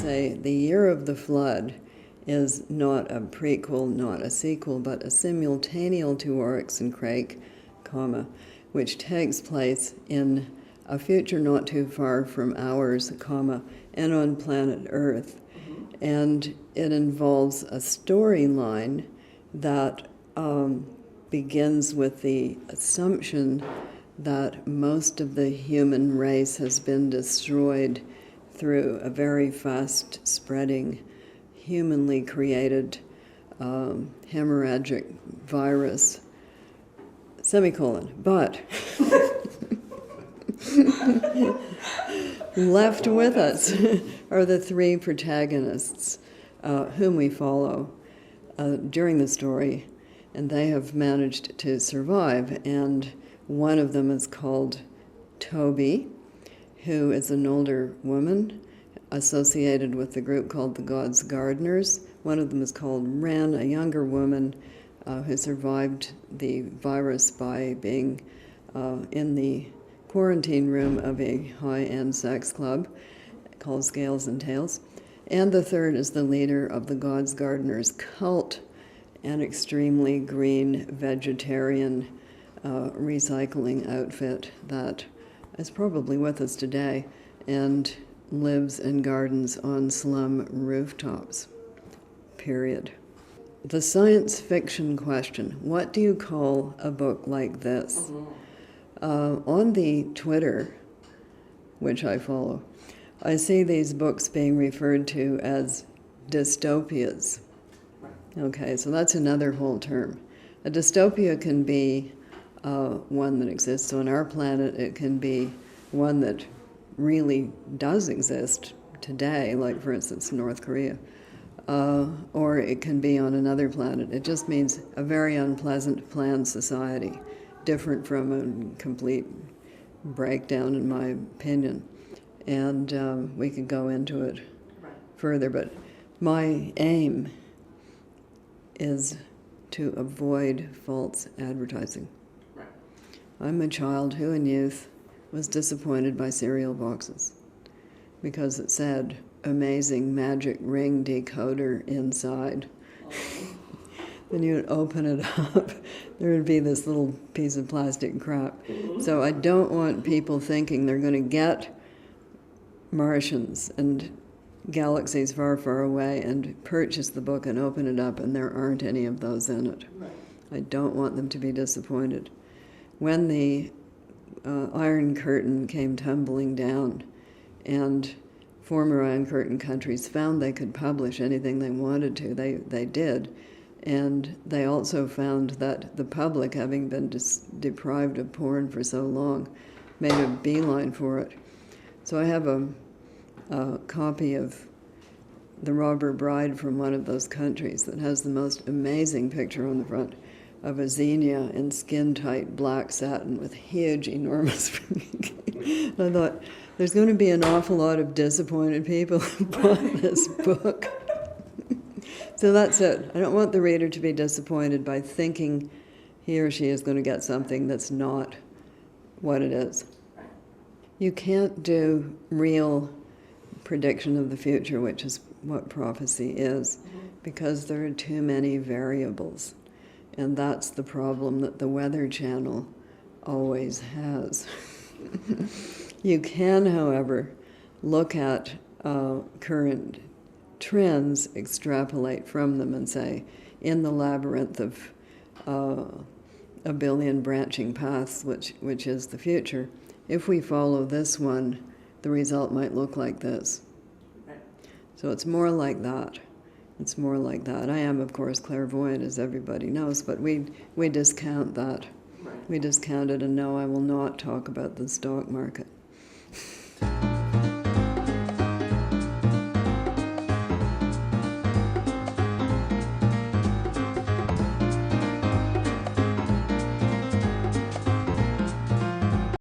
say the year of the flood is not a prequel, not a sequel, but a simultaneal to Oryx and Crake, comma, which takes place in a future not too far from ours, comma, and on planet Earth. And it involves a storyline that begins with the assumption that most of the human race has been destroyed through a very fast-spreading, humanly created hemorrhagic virus, semicolon, but left with us are the three protagonists whom we follow during the story, and they have managed to survive. And one of them is called Toby, who is an older woman associated with the group called the God's Gardeners. One of them is called Wren, a younger woman who survived the virus by being in the quarantine room of a high-end sex club called Scales and Tails. And the third is the leader of the God's Gardeners cult, an extremely green vegetarian recycling outfit that is probably with us today and lives in gardens on slum rooftops, period. The science fiction question, what do you call a book like this? On the Twitter, which I follow, I see these books being referred to as dystopias. Okay, so that's another whole term. A dystopia can be one that exists on our planet. It can be one that really does exist today, like, for instance, North Korea. Or it can be on another planet. It just means a very unpleasant planned society, different from a complete breakdown, in my opinion. And we could go into it further, but my aim is to avoid false advertising. I'm a child who in youth was disappointed by cereal boxes because it said amazing magic ring decoder inside. Then you would open it up, there would be this little piece of plastic crap. So I don't want people thinking they're going to get Martians and galaxies far, far away and purchase the book and open it up and there aren't any of those in it. I don't want them to be disappointed. When the Iron Curtain came tumbling down and former Iron Curtain countries found they could publish anything they wanted to, they did. And they also found that the public, having been deprived of porn for so long, made a beeline for it. So I have a copy of The Robber Bride from one of those countries that has the most amazing picture on the front of a Xenia in skin-tight black satin with huge, enormous... I thought, there's going to be an awful lot of disappointed people who bought this book. So that's it. I don't want the reader to be disappointed by thinking he or she is going to get something that's not what it is. You can't do real prediction of the future, which is what prophecy is, because there are too many variables. And that's the problem that the Weather Channel always has. You can, however, look at current trends, extrapolate from them and say, in the labyrinth of a billion branching paths, which is the future, if we follow this one, the result might look like this. So it's more like that. It's more like that. I am, of course, clairvoyant, as everybody knows, but we discount that. We discount it and no, I will not talk about the stock market.